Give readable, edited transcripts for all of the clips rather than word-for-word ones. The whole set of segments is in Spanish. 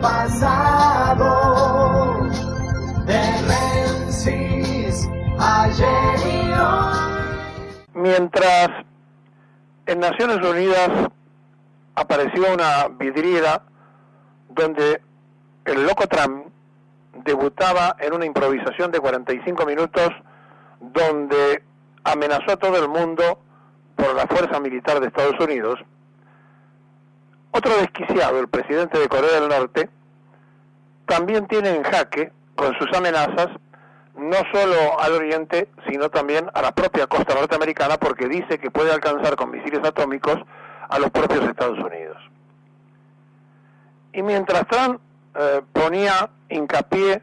pasado, de Menzies, ayer y hoy. Mientras en Naciones Unidas apareció una vidriera donde el loco Trump debutaba en una improvisación de 45 minutos donde amenazó a todo el mundo por la fuerza militar de Estados Unidos, otro desquiciado, el presidente de Corea del Norte, también tiene en jaque con sus amenazas no solo al oriente, sino también a la propia costa norteamericana, porque dice que puede alcanzar con misiles atómicos a los propios Estados Unidos. Y mientras Trump ponía hincapié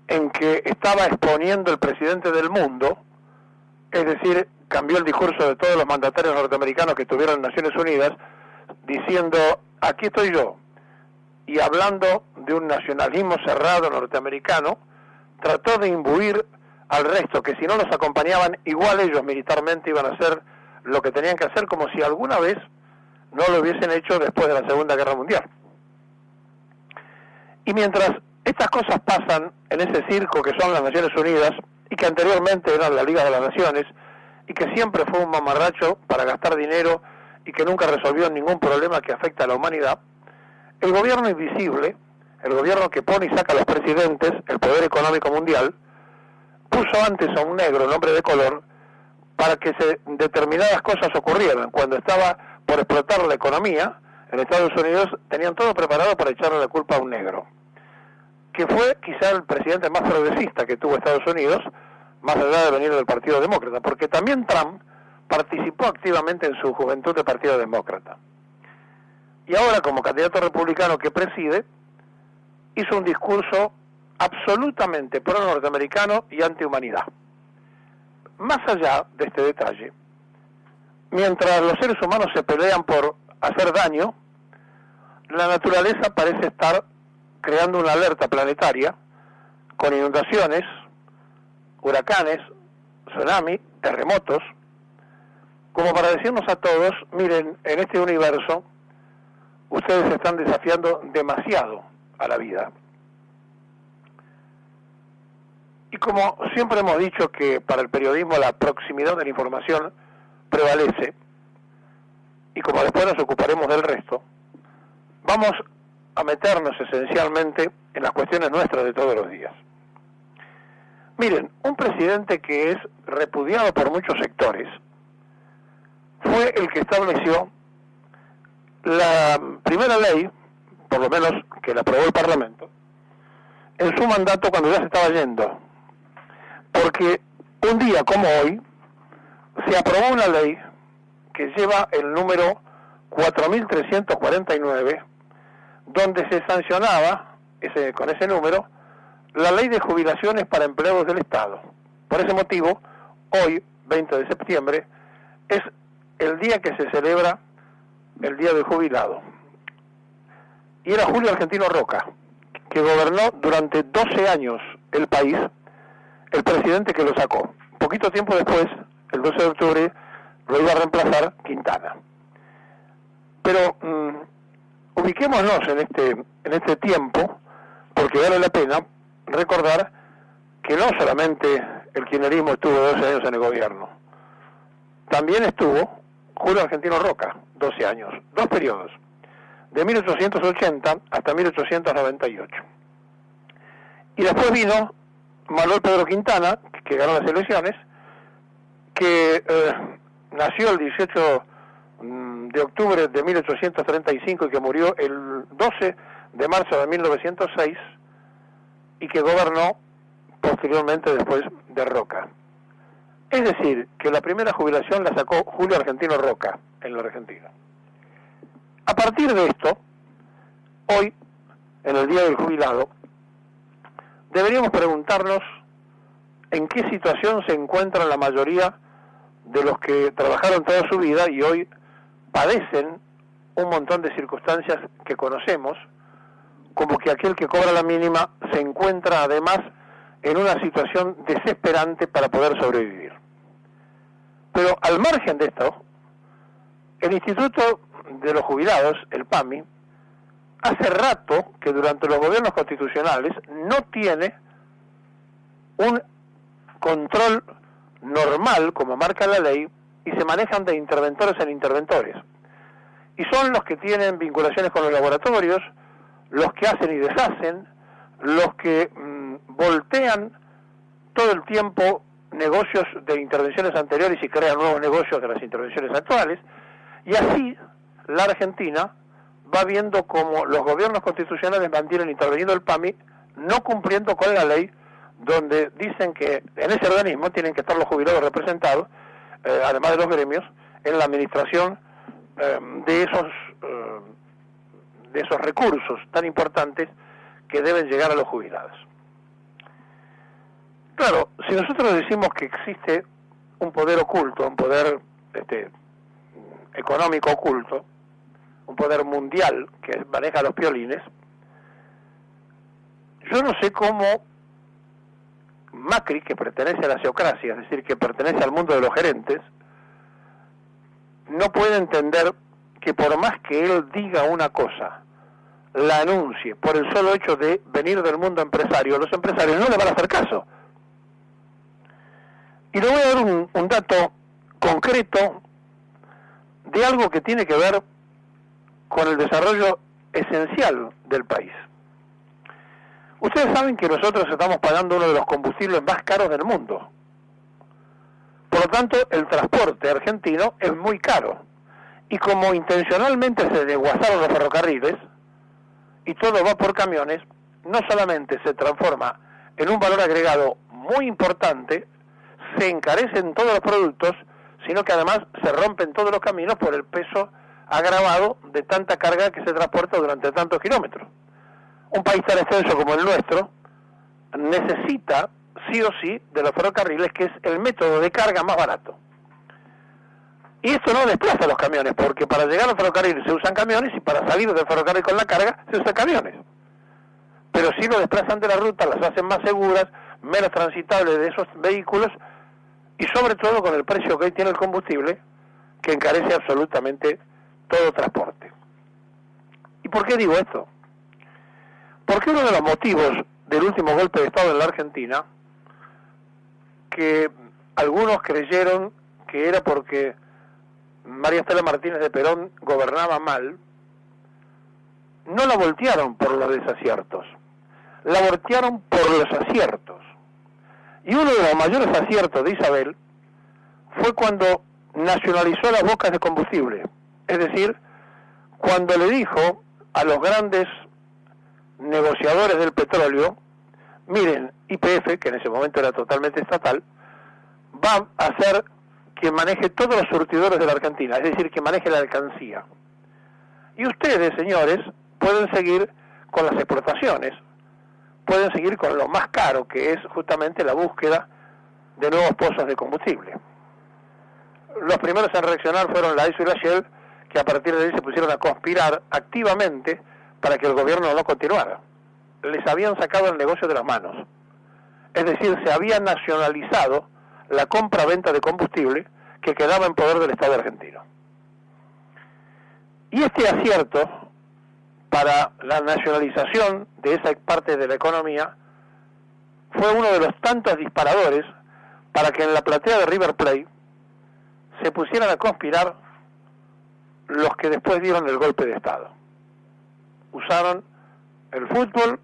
en que estaba exponiendo el presidente del mundo, es decir, cambió el discurso de todos los mandatarios norteamericanos que estuvieron en Naciones Unidas, diciendo, aquí estoy yo, y hablando de un nacionalismo cerrado norteamericano, trató de imbuir al resto, que si no los acompañaban, igual ellos militarmente iban a hacer lo que tenían que hacer, como si alguna vez no lo hubiesen hecho después de la Segunda Guerra Mundial. Y mientras estas cosas pasan en ese circo que son las Naciones Unidas, y que anteriormente eran la Liga de las Naciones, y que siempre fue un mamarracho para gastar dinero, y que nunca resolvió ningún problema que afecta a la humanidad, el gobierno invisible, el gobierno que pone y saca a los presidentes, el poder económico mundial, puso antes a un negro, un hombre de color, para que determinadas cosas ocurrieran. Cuando estaba por explotar la economía, en Estados Unidos tenían todo preparado para echarle la culpa a un negro, que fue quizá el presidente más progresista que tuvo Estados Unidos, más allá de venir del Partido Demócrata, porque también Trump participó activamente en su juventud del Partido Demócrata. Y ahora, como candidato republicano que preside, hizo un discurso absolutamente pro-norteamericano y anti-humanidad. Más allá de este detalle, mientras los seres humanos se pelean por hacer daño, la naturaleza parece estar creando una alerta planetaria con inundaciones, huracanes, tsunami, terremotos, como para decirnos a todos, miren, en este universo ustedes están desafiando demasiado a la vida. Y como siempre hemos dicho que para el periodismo la proximidad de la información prevalece, y como después nos ocuparemos del resto, vamos a meternos esencialmente en las cuestiones nuestras de todos los días. Miren, un presidente que es repudiado por muchos sectores fue el que estableció la primera ley, por lo menos que la aprobó el Parlamento, en su mandato cuando ya se estaba yendo. Porque un día como hoy se aprobó una ley que lleva el número 4.349, donde se sancionaba con ese número la ley de jubilaciones para empleados del Estado. Por ese motivo, hoy, 20 de septiembre, es el día que se celebra el Día del Jubilado. Y era Julio Argentino Roca, que gobernó durante 12 años el país, el presidente que lo sacó. Poquito tiempo después, el 12 de octubre, lo iba a reemplazar Quintana. Pero ubiquémonos en este tiempo, porque vale la pena recordar que no solamente el kirchnerismo estuvo 12 años en el gobierno, también estuvo Julio Argentino Roca, 12 años, 2 periodos, de 1880 hasta 1898. Y después vino Manuel Pedro Quintana, que ganó las elecciones, que nació el 18 de octubre de 1835 y que murió el 12 de marzo de 1906, y que gobernó posteriormente después de Roca. Es decir, que la primera jubilación la sacó Julio Argentino Roca en la Argentina. A partir de esto, hoy, en el Día del Jubilado, deberíamos preguntarnos en qué situación se encuentran la mayoría de los que trabajaron toda su vida y hoy padecen un montón de circunstancias que conocemos, como que aquel que cobra la mínima se encuentra además en una situación desesperante para poder sobrevivir. Pero al margen de esto, el Instituto de los Jubilados, el PAMI, hace rato que durante los gobiernos constitucionales no tiene un control normal, como marca la ley, y se manejan de interventores en interventores. Y son los que tienen vinculaciones con los laboratorios, los que hacen y deshacen, los que voltean todo el tiempo negocios de intervenciones anteriores y crean nuevos negocios de las intervenciones actuales, y así la Argentina va viendo como los gobiernos constitucionales mantienen interveniendo el PAMI, no cumpliendo con la ley, donde dicen que en ese organismo tienen que estar los jubilados representados, además de los gremios, en la administración de esos recursos tan importantes que deben llegar a los jubilados. Claro, si nosotros decimos que existe un poder oculto, un poder económico oculto, un poder mundial que maneja los piolines, yo no sé cómo Macri, que pertenece a la geocracia, es decir, que pertenece al mundo de los gerentes, no puede entender que por más que él diga una cosa, la anuncie por el solo hecho de venir del mundo empresario, los empresarios no le van a hacer caso. Y le voy a dar un dato concreto de algo que tiene que ver con el desarrollo esencial del país. Ustedes saben que nosotros estamos pagando uno de los combustibles más caros del mundo. Por lo tanto, el transporte argentino es muy caro. Y como intencionalmente se desguazaron los ferrocarriles, y todo va por camiones, no solamente se transforma en un valor agregado muy importante, se encarecen todos los productos, sino que además se rompen todos los caminos por el peso agravado de tanta carga que se transporta durante tantos kilómetros. Un país tan extenso como el nuestro necesita sí o sí de los ferrocarriles, que es el método de carga más barato. Y esto no desplaza los camiones, porque para llegar a los ferrocarriles se usan camiones y para salir del ferrocarril con la carga se usan camiones. Pero sí lo desplazan de la ruta, las hacen más seguras, menos transitables de esos vehículos, y sobre todo con el precio que hoy tiene el combustible, que encarece absolutamente todo transporte. ¿Y por qué digo esto? Porque uno de los motivos del último golpe de Estado en la Argentina, que algunos creyeron que era porque María Estela Martínez de Perón gobernaba mal, no la voltearon por los desaciertos, la voltearon por los aciertos. Y uno de los mayores aciertos de Isabel fue cuando nacionalizó las bocas de combustible, es decir, cuando le dijo a los grandes negociadores del petróleo: miren, YPF, que en ese momento era totalmente estatal, va a ser quien maneje todos los surtidores de la Argentina, es decir, que maneje la alcancía. Y ustedes, señores, pueden seguir con las exportaciones, pueden seguir con lo más caro, que es justamente la búsqueda de nuevos pozos de combustible. Los primeros en reaccionar fueron la ESO y la Shell, que a partir de ahí se pusieron a conspirar activamente para que el gobierno no continuara. Les habían sacado el negocio de las manos. Es decir, se había nacionalizado la compra-venta de combustible que quedaba en poder del Estado argentino. Y este acierto para la nacionalización de esa parte de la economía fue uno de los tantos disparadores para que en la platea de River Plate se pusieran a conspirar los que después dieron el golpe de Estado. Usaron el fútbol,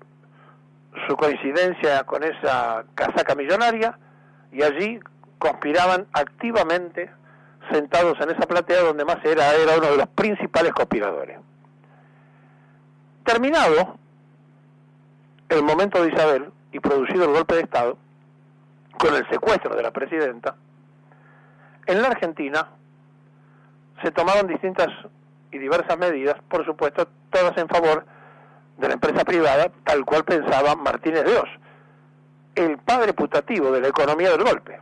su coincidencia con esa casaca millonaria, y allí conspiraban activamente sentados en esa platea donde más era uno de los principales conspiradores. Terminado el momento de Isabel y producido el golpe de Estado, con el secuestro de la presidenta, en la Argentina se tomaron distintas y diversas medidas, por supuesto, todas en favor de la empresa privada, tal cual pensaba Martínez de Oz, el padre putativo de la economía del golpe.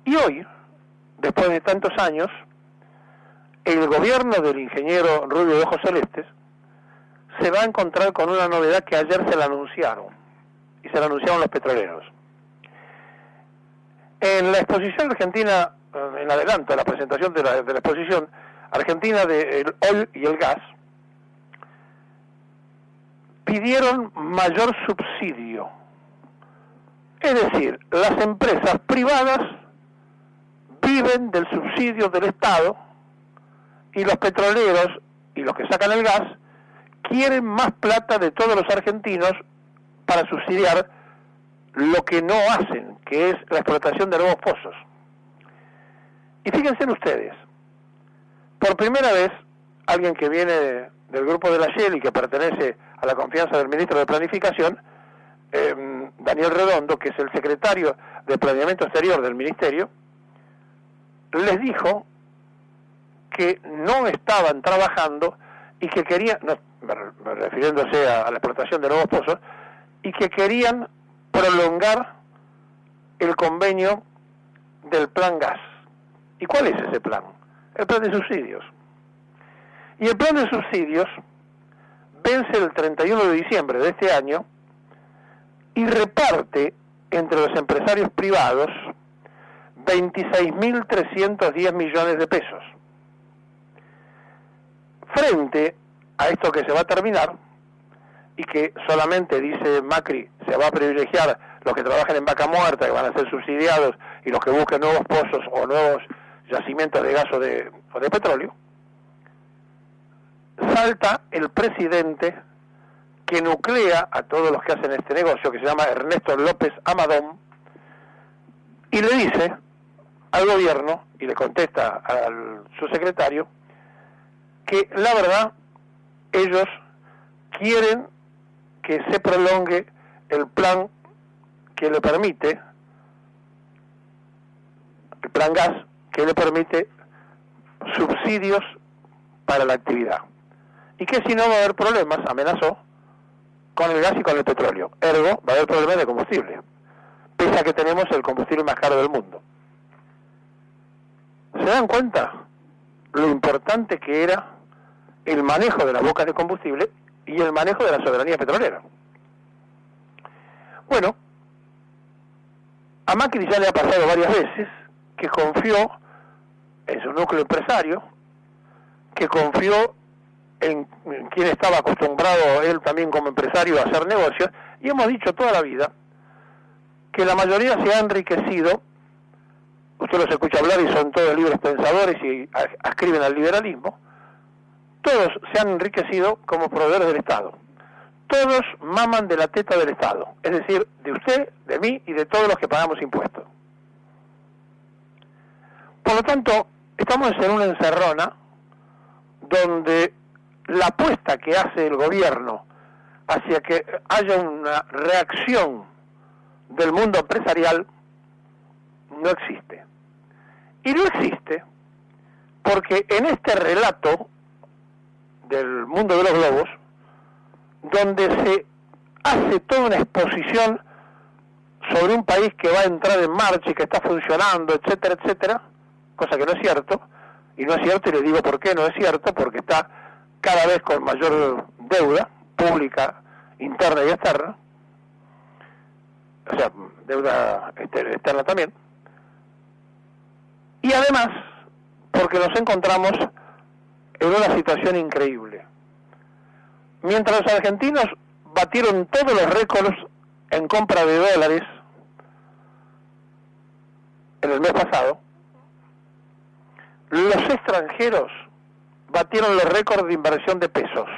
Y hoy, después de tantos años, el gobierno del ingeniero Rubio de Ojos Celestes se va a encontrar con una novedad que ayer se la anunciaron, y se la anunciaron los petroleros. En la exposición argentina, en adelanto, la presentación de la exposición argentina del oil y el gas, pidieron mayor subsidio. Es decir, las empresas privadas viven del subsidio del Estado y los petroleros y los que sacan el gas quieren más plata de todos los argentinos para subsidiar lo que no hacen, que es la explotación de nuevos pozos. Y fíjense ustedes, por primera vez, alguien que viene del grupo de la Shell y que pertenece a la confianza del ministro de Planificación, Daniel Redondo, que es el secretario de Planeamiento Exterior del Ministerio, les dijo que no estaban trabajando y que querían, refiriéndose a la explotación de nuevos pozos, y que querían prolongar el convenio del Plan Gas. ¿Y cuál es ese plan? El plan de subsidios. Y el plan de subsidios vence el 31 de diciembre de este año y reparte entre los empresarios privados 26.310 millones de pesos. Frente a esto que se va a terminar, y que solamente, dice Macri, se va a privilegiar los que trabajan en vaca muerta, que van a ser subsidiados, y los que busquen nuevos pozos o nuevos yacimientos de gas o de petróleo, salta el presidente que nuclea a todos los que hacen este negocio, que se llama Ernesto López Amadón, y le dice al gobierno, y le contesta a su secretario, que la verdad ellos quieren que se prolongue el plan que le permite, el plan gas, que le permite subsidios para la actividad. Y que si no va a haber problemas, amenazó, con el gas y con el petróleo. Ergo, va a haber problemas de combustible, pese a que tenemos el combustible más caro del mundo. ¿Se dan cuenta lo importante que era el manejo de las bocas de combustible y el manejo de la soberanía petrolera? Bueno, a Macri ya le ha pasado varias veces que confió en su núcleo empresario, que confió en quien estaba acostumbrado él también como empresario a hacer negocios, y hemos dicho toda la vida que la mayoría se ha enriquecido. Usted los escucha hablar y son todos libres pensadores y ascriben al liberalismo. Todos se han enriquecido como proveedores del Estado. Todos maman de la teta del Estado, es decir, de usted, de mí y de todos los que pagamos impuestos. Por lo tanto, estamos en una encerrona donde la apuesta que hace el gobierno hacia que haya una reacción del mundo empresarial no existe. Y no existe porque en este relato del mundo de los globos, donde se hace toda una exposición sobre un país que va a entrar en marcha y que está funcionando, etcétera, etcétera, cosa que no es cierto, y no es cierto, y le digo por qué no es cierto, porque está cada vez con mayor deuda pública, interna y externa, o sea, deuda externa también, y además porque nos encontramos en una situación increíble. Mientras los argentinos batieron todos los récords en compra de dólares en el mes pasado, los extranjeros batieron los récords de inversión de pesos.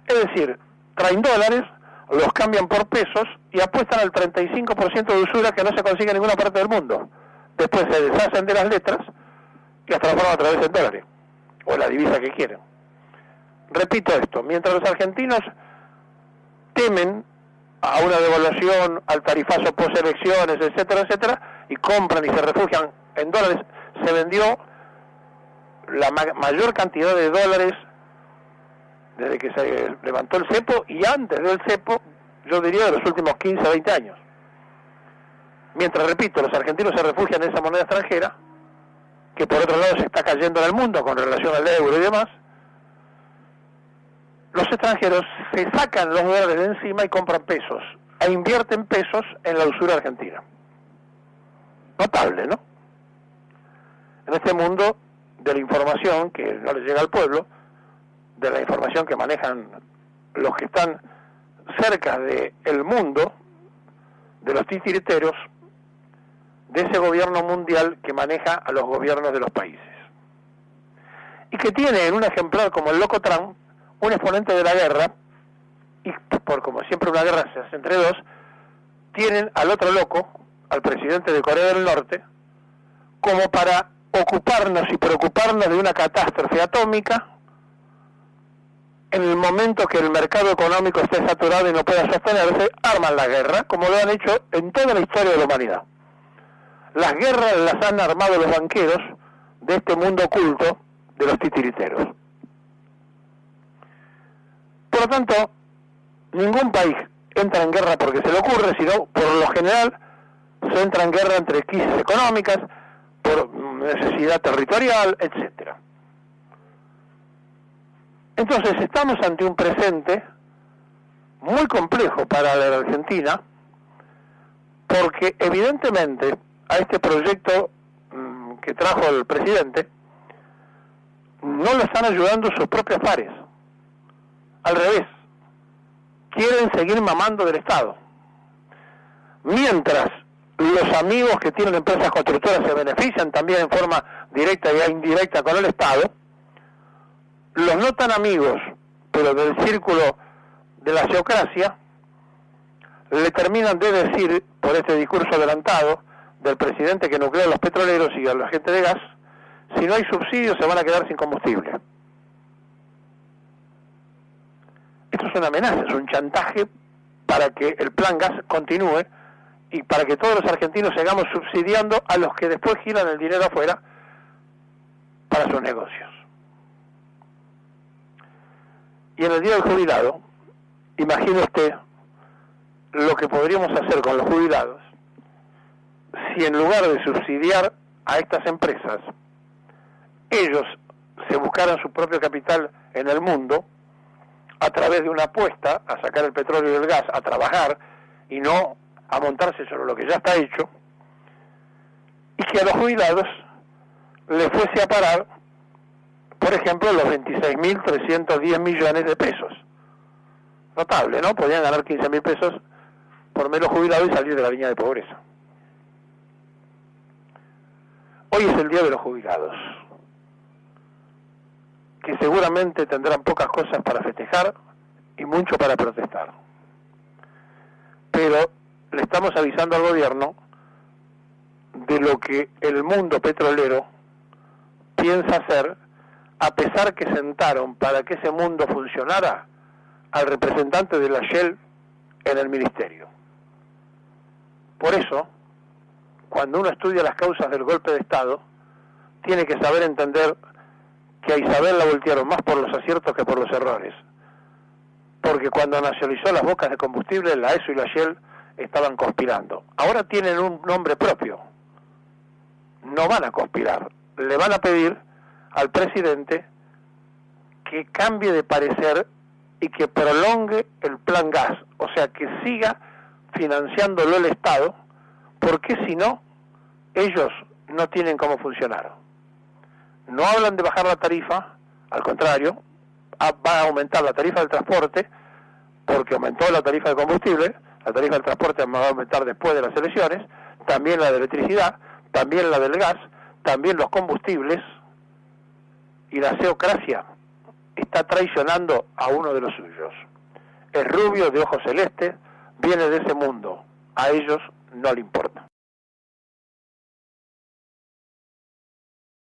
Es decir, traen dólares, los cambian por pesos y apuestan al 35% de usura que no se consigue en ninguna parte del mundo. Después se deshacen de las letras y las transforman otra vez en dólares, o la divisa que quieren. Repito esto, mientras los argentinos temen a una devaluación, al tarifazo post elecciones, etcétera, etcétera, y compran y se refugian en dólares, se vendió la mayor cantidad de dólares desde que se levantó el cepo y antes del cepo, yo diría de los últimos 15 o 20 años. Mientras, repito, los argentinos se refugian en esa moneda extranjera, que por otro lado se está cayendo en el mundo con relación al euro y demás, los extranjeros se sacan los dólares de encima y compran pesos, e invierten pesos en la usura argentina. Notable, ¿no? En este mundo de la información que no le llega al pueblo, de la información que manejan los que están cerca del mundo, de los titiriteros, de ese gobierno mundial que maneja a los gobiernos de los países. Y que tiene en un ejemplar como el loco Trump, un exponente de la guerra, y por como siempre una guerra se hace entre dos, tienen al otro loco, al presidente de Corea del Norte, como para ocuparnos y preocuparnos de una catástrofe atómica en el momento que el mercado económico esté saturado y no pueda sostenerse, arman la guerra, como lo han hecho en toda la historia de la humanidad. Las guerras las han armado los banqueros de este mundo oculto de los titiriteros. Por lo tanto, ningún país entra en guerra porque se le ocurre, sino por lo general se entra en guerra entre crisis económicas, por necesidad territorial, etcétera. Entonces estamos ante un presente muy complejo para la Argentina, porque evidentemente a este proyecto que trajo el presidente no lo están ayudando sus propios pares. Al revés, quieren seguir mamando del Estado. Mientras los amigos que tienen empresas constructoras se benefician también en forma directa e indirecta con el Estado, los no tan amigos, pero del círculo de la geocracia, le terminan de decir, por este discurso adelantado del presidente que nucleó a los petroleros y a la gente de gas, si no hay subsidios se van a quedar sin combustible. Esto es una amenaza, es un chantaje para que el plan gas continúe y para que todos los argentinos sigamos subsidiando a los que después giran el dinero afuera para sus negocios. Y en el Día del Jubilado, imagine usted lo que podríamos hacer con los jubilados si en lugar de subsidiar a estas empresas, ellos se buscaran su propio capital en el mundo a través de una apuesta a sacar el petróleo y el gas, a trabajar y no a montarse sobre lo que ya está hecho, y que a los jubilados les fuese a parar, por ejemplo, los 26.310 millones de pesos. Notable, ¿no? Podían ganar 15.000 pesos por menos jubilado y salir de la línea de pobreza. Hoy es el Día de los Jubilados, que seguramente tendrán pocas cosas para festejar y mucho para protestar. Pero le estamos avisando al gobierno de lo que el mundo petrolero piensa hacer, a pesar que sentaron para que ese mundo funcionara al representante de la Shell en el ministerio. Por eso, cuando uno estudia las causas del golpe de Estado, tiene que saber entender que a Isabel la voltearon más por los aciertos que por los errores. Porque cuando nacionalizó las bocas de combustible, la ESO y la Shell estaban conspirando. Ahora tienen un nombre propio. No van a conspirar. Le van a pedir al presidente que cambie de parecer y que prolongue el plan gas. O sea, que siga financiándolo el Estado, porque si no, ellos no tienen cómo funcionar. No hablan de bajar la tarifa, al contrario, va a aumentar la tarifa del transporte, porque aumentó la tarifa de combustible, la tarifa del transporte va a aumentar después de las elecciones, también la de electricidad, también la del gas, también los combustibles, y la geocracia está traicionando a uno de los suyos. Es rubio, de ojos celestes, viene de ese mundo, a ellos no le importa.